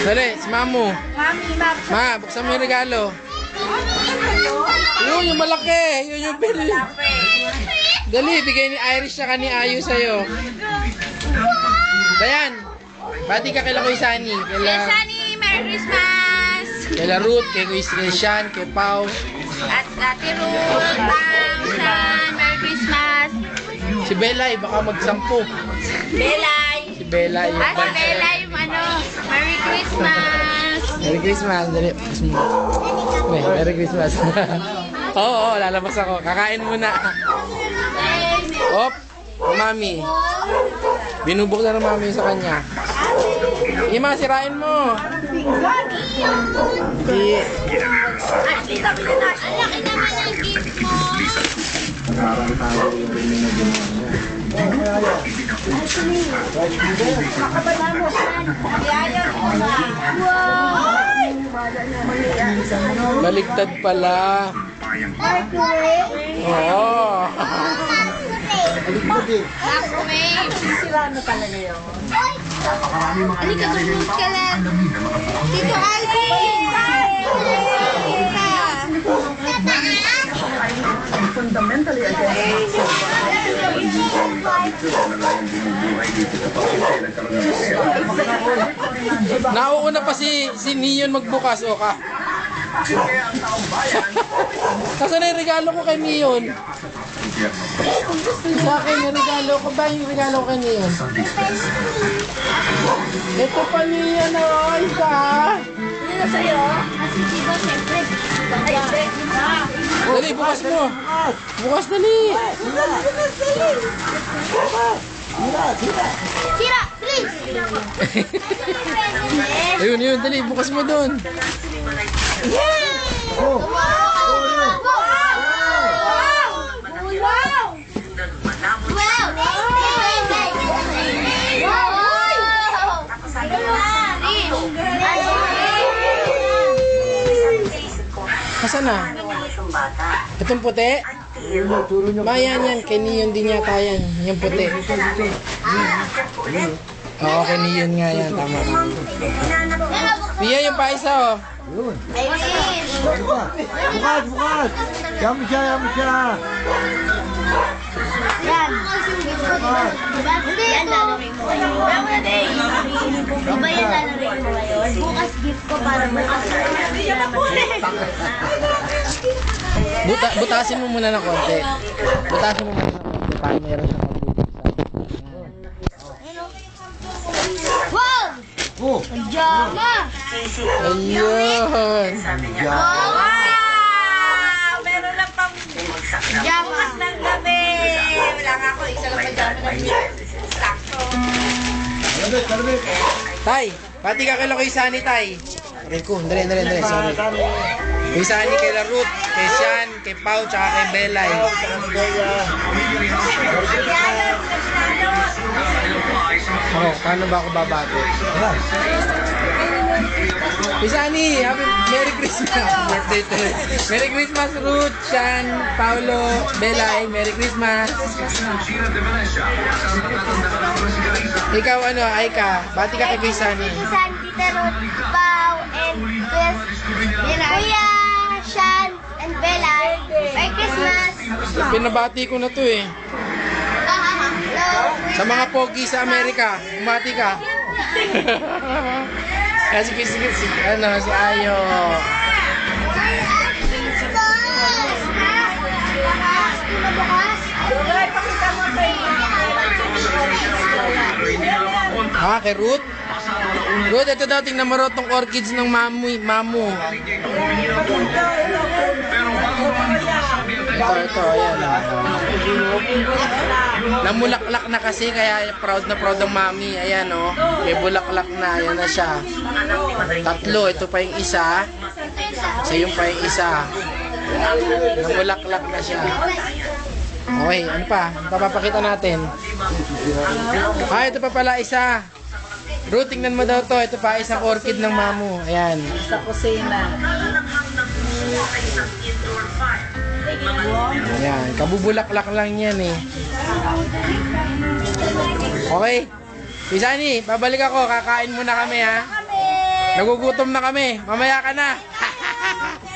Dali, si Mamu. Ma, buksan mo yung regalo. Yung malaki. Yun yung pili. Dali, bigay ni Irish siya ni Ayu sa'yo. Dayan, bati ka kay Kuya Sunny. Sunny, Merry Christmas! Kay Ruth, kay Kuya Christian, kay Pau. At Ate Ruth, San, Merry Christmas! Si Belay, baka magsampu. Belay! Si Belay. At si Belay, Merry Christmas! Merry Christmas. Dali, Merry Christmas. Oo, lalabas ako. Kakain muna. Op, mami. Binubuksan ng mami sa kanya. Ima, sirain mo. Hindi. Ang laki naman ang gift mo! Baligtad pala. Oo. Halika, tulog ka lang. Tito Alvin! Fundamentally against Nauuna pa si Neon magbukas, o ka? Kasi na yung regalo ko kay Neon. Sa akin yung regalo ko ba yung regalo ko kay Neon? Ito pa Neon, o, isa. Hindi na sa'yo? Diba, siyempre. Dali, bukas mo. Bukas dali. Sira, please! Ayun, yun, dali, bukas mo dun. Wow! Nasaan na? Itong puti? Mayan yan, kay Neon din yata yan. Yung puti. Oo, kay Neon nga yan, tama. Pia, yung pa isa, oh. Bukas, bukas! Yam siya! Yan. Yan, lalaroin mo ngayon. Diba yan lalaroin mo ngayon? Bukas gift ko para bukas. Butasin mo muna ng konti. Butasin mo muna ng konti para meron siyang Wow! Oh! Jama! ayun. Wow! Meron lang pang jama ng gabi. Wala nga ako, isa lang pa jama ng sakto. Tay, pati ka kay Kuya Sunny, Tay. Rico, dali. Sorry. Kuya Sunny, kay Ruth, kay Sian, kay Pau, tsaka kay Belay. Oh, paano ba ako babati? Kuya Sunny, Merry Christmas. Birthday to you. Merry Christmas, Ruth, Sian, Paulo, Belay. Merry Christmas. Ikaw ano, Aika, bati ka kay Kuya Sunny. San, Tita Ruth, Pau, and Kuya Shan, and Bella. Merry Christmas! Pinabati ko na to eh. Hello! Sa mga pogi sa Amerika, bumati ka. Sige, ano, si Ayo. Ha, kay Ruth? Ruth, ito daw, tingnan mo raw tong orchids ng mamu. Ito, ayan. Namulaklak na kasi, kaya proud ang mami. Ayan, oh. May bulaklak na, ayan na siya. Tatlo, ito pa yung isa. Isa yung pa yung isa. Namulaklak na siya. Okay, ano pa? Ano pa papakita natin? Ah, ito pa pala isa. Ruth, tingnan mo daw to. Ito pa isang orchid ng mamu. Ayan. Sa kusina. Ayan. Kabubulaklak lang yan eh. Okay. Kuya Sunny, babalik ako. Kakain muna kami ha. Nagugutom na kami. Mamaya ka na.